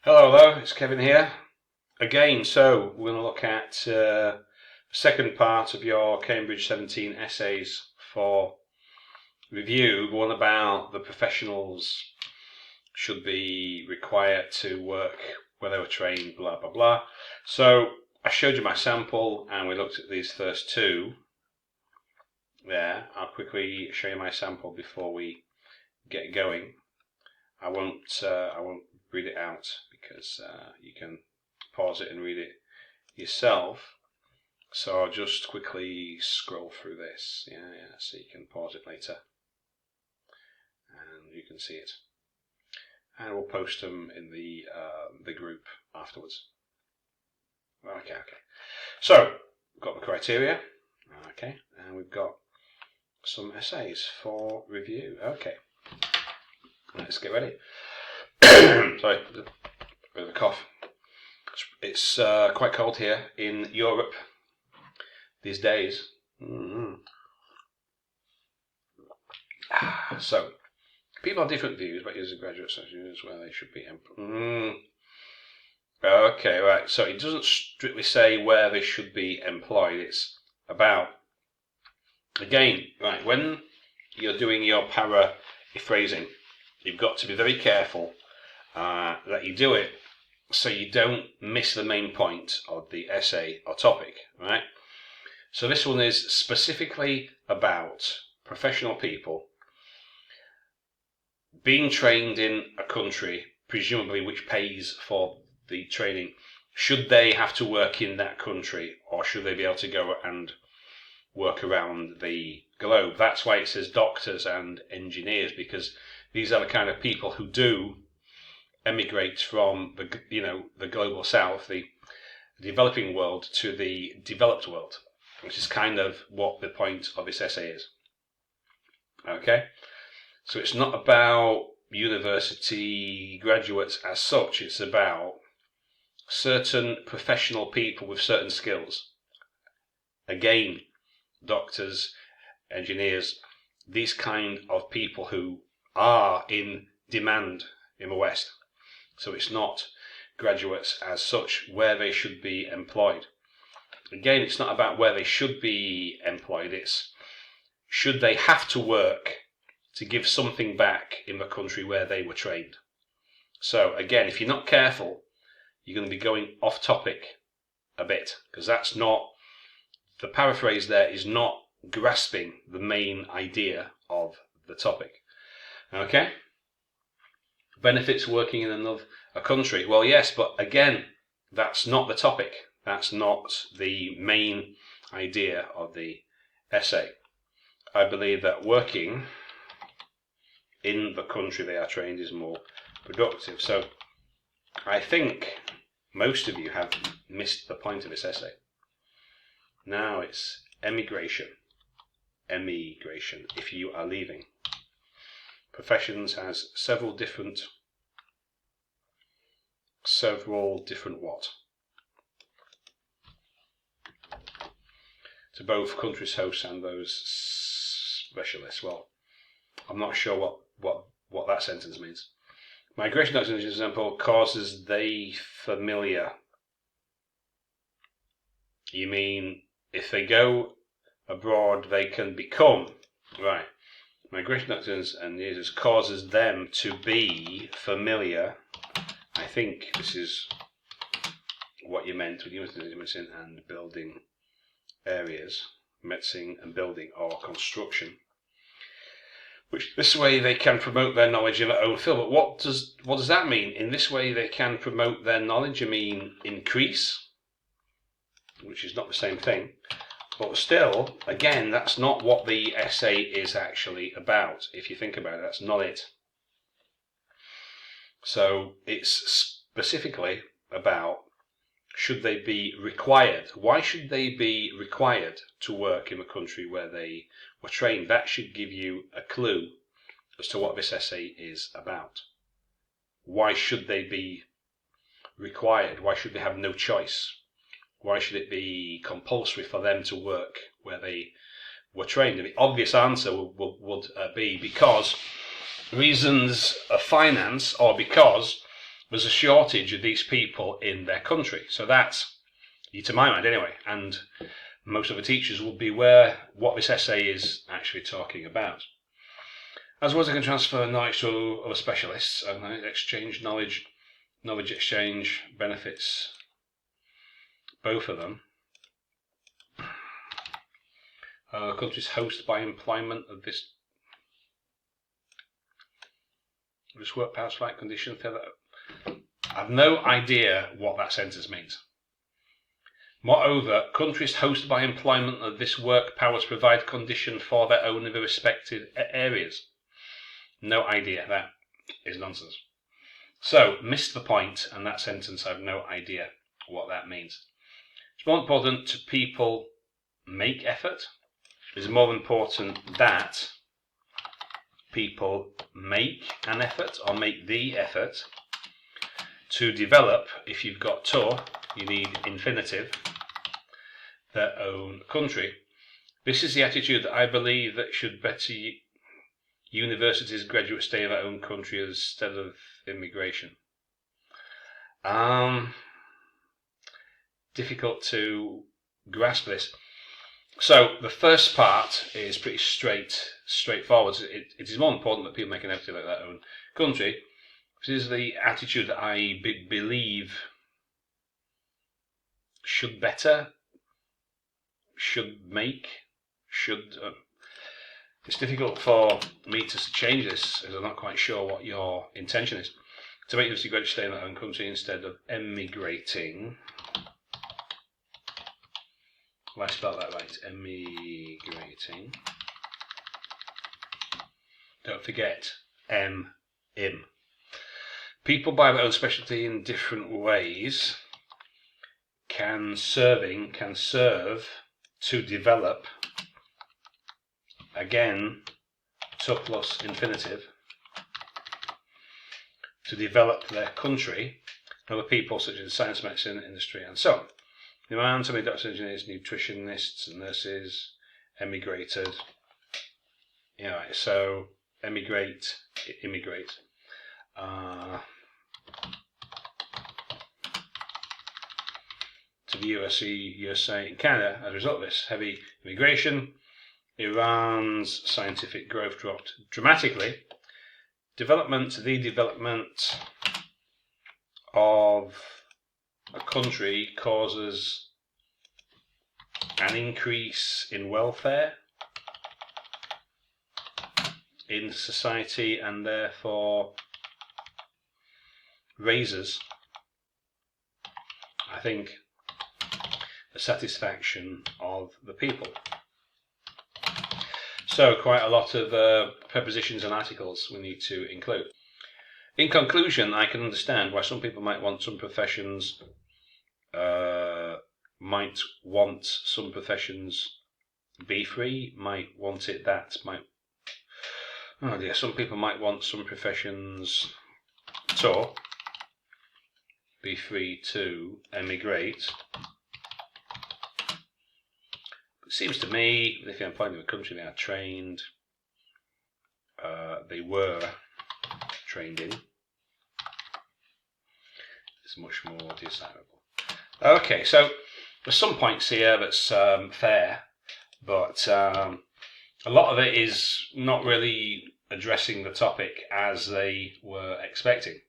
Hello, it's Kevin here. Again, so we're going to look at the second part of your Cambridge 17 essays for review, one about the professionals should be required to work where they were trained, blah, blah, blah. So I showed you my sample and we looked at these first two there. I'll quickly show you my sample before we get going. I won't read it out because you can pause it and read it yourself. So I'll just quickly scroll through this. Yeah, so you can pause it later and you can see it. And we'll post them in the group afterwards. Okay. So we've got the criteria. Okay, and we've got some essays for review. Okay, let's get ready. Sorry, a bit of a cough. It's quite cold here in Europe these days. So, people have different views about using graduate sessions where they should be. Okay, right. So it doesn't strictly say where they should be employed. It's about, again, right, when you're doing your paraphrasing, you've got to be very careful that you do it so you don't miss the main point of the essay or topic, right? So this one is specifically about professional people being trained in a country, presumably which pays for the training. Should they have to work in that country, or should they be able to go and work around the globe? That's why it says doctors and engineers, because these are the kind of people who do emigrate from the global south, the developing world, to the developed world, which is kind of what the point of this essay is. Okay, so it's not about university graduates as such, it's about certain professional people with certain skills. Again, doctors, engineers, these kind of people who are in demand in the West. So it's not graduates as such where they should be employed. Again, it's not about where they should be employed, it's should they have to work to give something back in the country where they were trained. So again, if you're not careful, you're going to be going off topic a bit, because that's not, the paraphrase there is not grasping the main idea of the topic. Okay? Benefits working in a country. Well, yes, but again, that's not the topic. That's not the main idea of the essay. I believe that working in the country they are trained is more productive. So I think most of you have missed the point of this essay. Now it's emigration. Emigration, if you are leaving. Professions has several different what? To both countries hosts and those specialists. Well, I'm not sure what that sentence means. Migration, as an example, causes they familiar. You mean if they go abroad, they can become, right? Migration doctrines and users causes them to be familiar. I think this is what you meant with medicine and building areas, medicine and building or construction. Which this way they can promote their knowledge in their own field. But what does that mean? In this way they can promote their knowledge. I mean increase, which is not the same thing. But still, again, that's not what the essay is actually about. If you think about it, that's not it. So it's specifically about, should they be required? Why should they be required to work in the country where they were trained? That should give you a clue as to what this essay is about. Why should they be required? Why should they have no choice? Why should it be compulsory for them to work where they were trained? And the obvious answer would be because reasons of finance, or because there's a shortage of these people in their country. So that's, to my mind anyway, and most of the teachers will be aware what this essay is actually talking about. As well as I can transfer knowledge to other specialists and exchange knowledge exchange benefits both of them. Countries hosted by employment of this work powers flight condition. I have no idea what that sentence means. Moreover, countries hosted by employment of this work powers provide condition for their own in the respective areas. No idea. That is nonsense. So, missed the point, and that sentence I have no idea what that means. It's more important to people make effort. It's more important that people make an effort or make the effort to develop. If you've got to, you need infinitive, their own country. This is the attitude that I believe that should better universities graduates stay in their own country instead of immigration. Difficult to grasp this. So the first part is pretty straightforward. It is more important that people make an effort about their own country. This is the attitude that I believe should better, should make, should... it's difficult for me to change this, as I'm not quite sure what your intention is. To make university graduates stay in their own country instead of emigrating. Well, I spelled that right. Emigrating. Don't forget im. People by their own specialty in different ways can serve to develop. Again, to plus infinitive. To develop their country. Other people such as science, medicine, industry, and so on. The amount of doctors, engineers, nutritionists, and nurses emigrated. So immigrate. To the USA, and Canada as a result of this heavy immigration. Iran's scientific growth dropped dramatically. The development of a country causes an increase in welfare in society and therefore raises, I think, the satisfaction of the people. So quite a lot of prepositions and articles we need to include. In conclusion, I can understand why some people might want some professions be free, might want it that, some people might want some professions to be free to emigrate. It seems to me that if you're employed in a country they are trained, they were trained in, it's much more desirable. Okay, so there's some points here that's fair, but a lot of it is not really addressing the topic as they were expecting.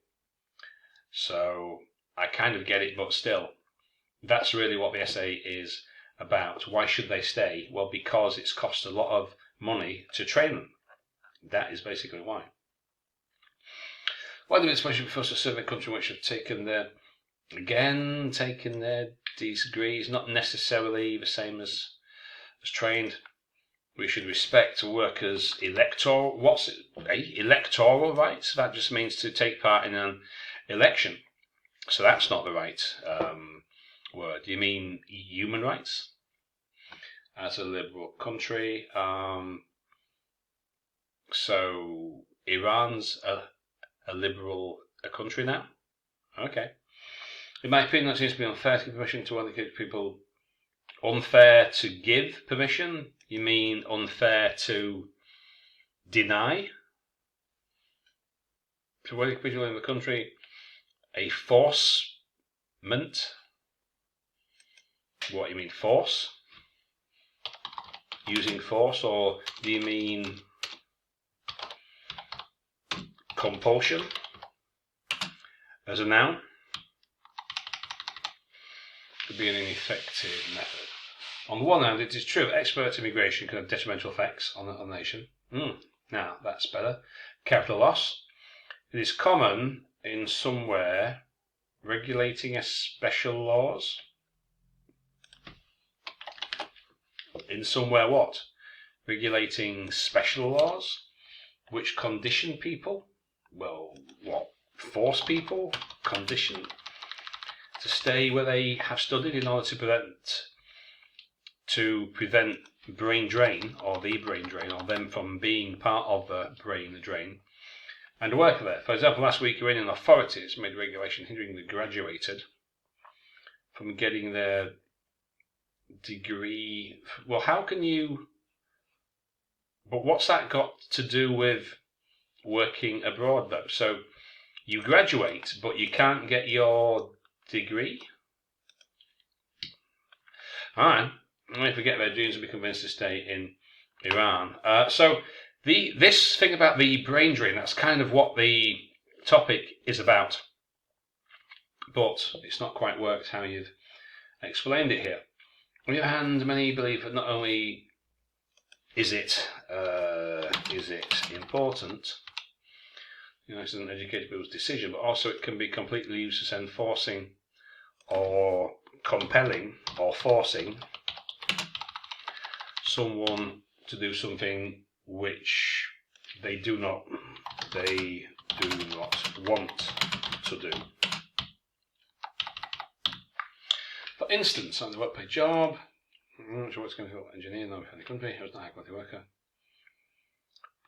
So I kind of get it, but still, that's really what the essay is about. Why should they stay? Well, because it's cost a lot of money to train them. That is basically why. Why do we especially for us to serve a country which have taken their degrees, not necessarily the same as trained. We should respect workers' electoral rights. That just means to take part in an election. So that's not the right word. You mean human rights? As a liberal country. So Iran's a liberal country now? Okay. In my opinion, that seems to be unfair to give permission to other people. Unfair to give permission? You mean unfair to deny? So whether people in the country a forcement. What, you mean force? Using force, or do you mean compulsion as a noun? Could be an ineffective method. On the one hand, it is true expert immigration can have detrimental effects on a nation. Now, that's better. Capital loss. It is common in somewhere regulating a special laws. In somewhere what? Regulating special laws? Which condition people? Well, what? Force people? Condition? To stay where they have studied in order to prevent brain drain, or the brain drain, or them from being part of the brain drain, and work there. For example, last week Iranian authorities made regulation hindering the graduated from getting their degree. Well, how can you... But what's that got to do with working abroad, though? So you graduate, but you can't get your degree? Alright, if we get their dreams and be convinced to stay in Iran. So this thing about the brain drain, that's kind of what the topic is about. But it's not quite worked how you've explained it here. On the other hand, many believe that not only is it important, it's an educated people's decision, but also it can be completely useless and forcing or compelling or forcing someone to do something which they do not want to do. For instance, on the workplace job, I'm not sure what's going to feel engineer, no, in the country, who's not a high quality worker.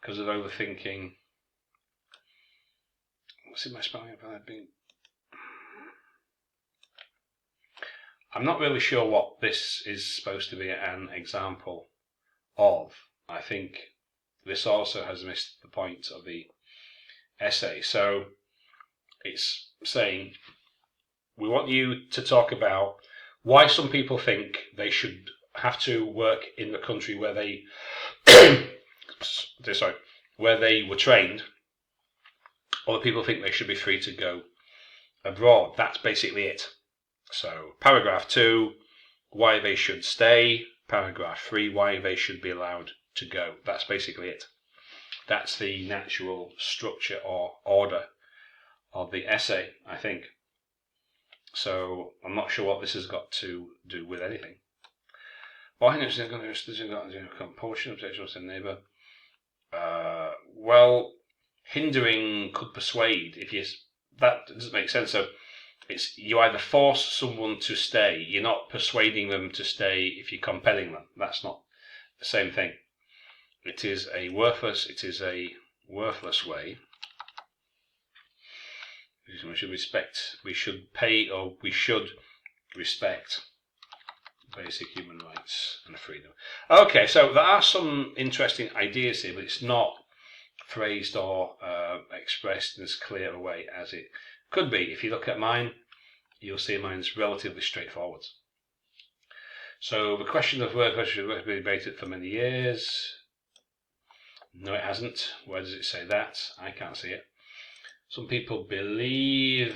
Because of overthinking. What's in my spelling about being? I'm not really sure what this is supposed to be an example of. I think this also has missed the point of the essay. So it's saying, we want you to talk about why some people think they should have to work in the country where they where they were trained, or people think they should be free to go abroad. That's basically it. So paragraph 2, why they should stay. Paragraph 3, why they should be allowed to go. That's basically it. That's the natural structure or order of the essay, I think. So I'm not sure what this has got to do with anything. Well, I think it's going to compulsion, objection to neighbour. Well, hindering could persuade. That doesn't make sense. So you either force someone to stay. You're not persuading them to stay if you're compelling them. That's not the same thing. It is a worthless way. We should respect. We should pay, or we should respect basic human rights and freedom. Okay, so there are some interesting ideas here, but it's not phrased or expressed in as clear a way as it could be. If you look at mine, you'll see mine's relatively straightforward. So the question of word question has been debated for many years. No, it hasn't. Where does it say that? I can't see it. Some people believe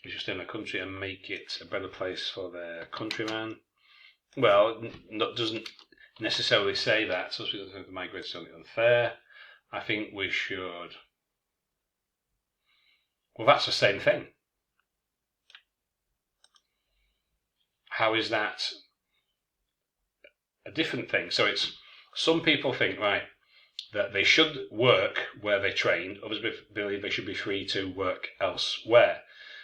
we should stay in the country and make it a better place for their countrymen. Well, it doesn't necessarily say that. Some people think the migration is only unfair. I think we should. Well, that's the same thing. How is that a different thing? So it's some people think, right, that they should work where they trained. Others believe they should be free to work elsewhere.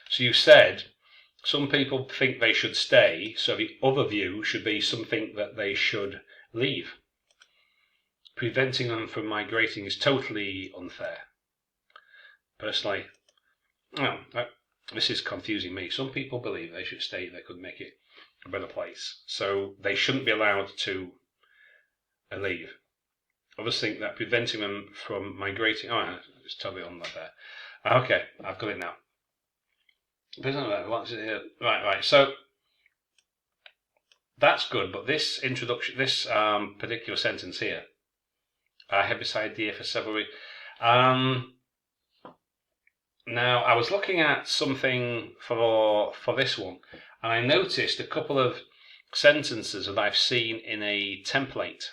So you said some people think they should stay, so the other view should be something that they should leave. Preventing them from migrating is totally unfair. Personally, this is confusing me. Some people believe they should stay, they could make it a better place, so they shouldn't be allowed to leave. Others think that preventing them from migrating... it's totally on that there. Okay, I've got it now. Right. So that's good, but this introduction, this particular sentence here, I have this idea for several reasons. Now, I was looking at something for this one, and I noticed a couple of sentences that I've seen in a template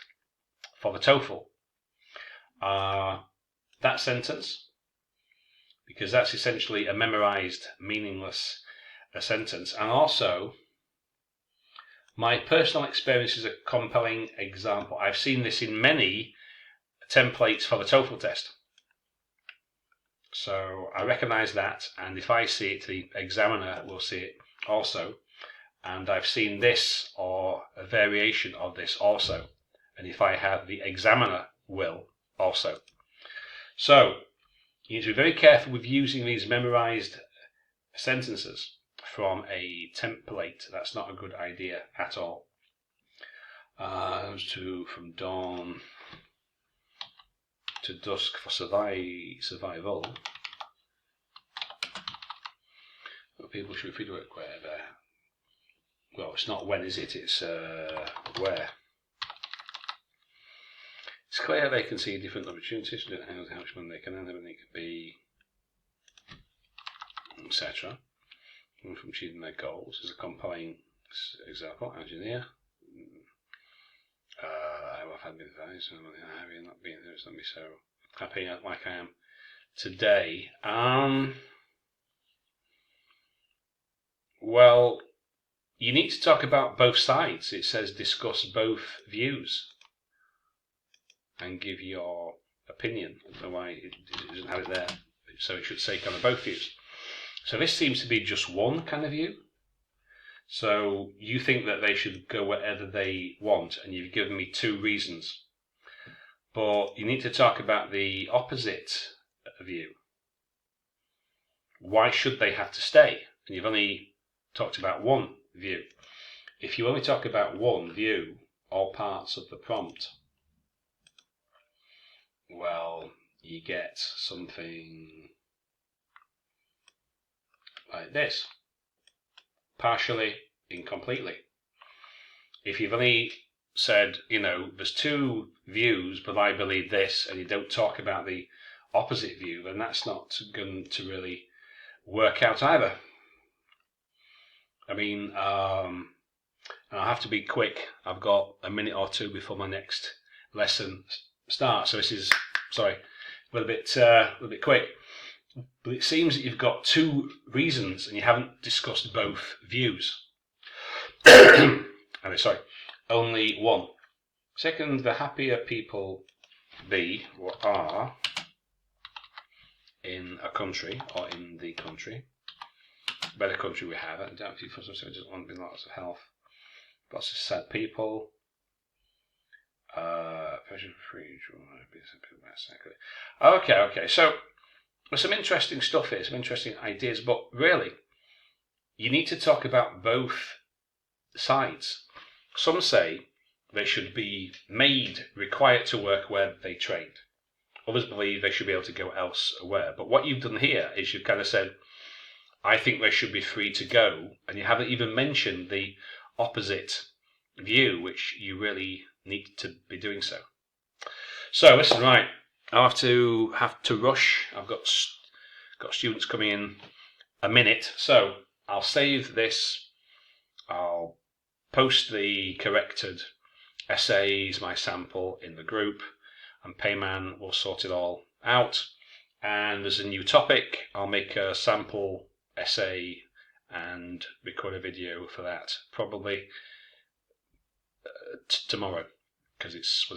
for the TOEFL. That sentence, because that's essentially a memorized, meaningless sentence, and also my personal experience is a compelling example. I've seen this in many templates for the TOEFL test. So I recognize that, and if I see it, the examiner will see it also. And I've seen this or a variation of this also. And if I have, the examiner will also. So you need to be very careful with using these memorized sentences from a template. That's not a good idea at all. From dawn to dusk for survival. People should be free to work wherever. Well, it's not when, is it? It's where. It's clear they can see different opportunities. They can when they can, and they can be, etc. From achieving their goals is a compelling example. Engineer. I've had been advised, and I'm not being there. It's not me so happy like I am today. Well, you need to talk about both sides. It says discuss both views and give your opinion. I don't know why it doesn't have it there. So it should say kind of both views. So this seems to be just one kind of view. So you think that they should go wherever they want, and you've given me two reasons. But you need to talk about the opposite view. Why should they have to stay? And you've only talked about one view. If you only talk about one view, all parts of the prompt, well, you get something like this. Partially, incompletely. If you've only said, there's two views, but I believe this, and you don't talk about the opposite view, then that's not going to really work out either. I mean, and I'll have to be quick. I've got a minute or two before my next lesson starts, so this is, sorry, a little bit quick. But it seems that you've got two reasons and you haven't discussed both views. Only one. Second, the happier people be or are in a country or in the country, better country we have. I don't know if you just want to be lots of health, lots of sad people. Okay. So there's some interesting stuff here, some interesting ideas, but really, you need to talk about both sides. Some say they should be required to work where they trained. Others believe they should be able to go elsewhere. But what you've done here is you've kind of said, I think they should be free to go, and you haven't even mentioned the opposite view, which you really need to be doing so. So listen, right, I'll have to rush. I've got students coming in a minute, so I'll save this. I'll post the corrected essays, my sample, in the group, and Payman will sort it all out. And there's a new topic. I'll make a sample essay and record a video for that, probably tomorrow, because it's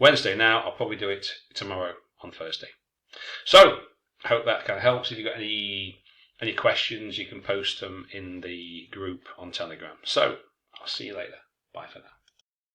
Wednesday now. I'll probably do it tomorrow on Thursday. So I hope that kind of helps. If you've got any questions, you can post them in the group on Telegram. So I'll see you later. Bye for now.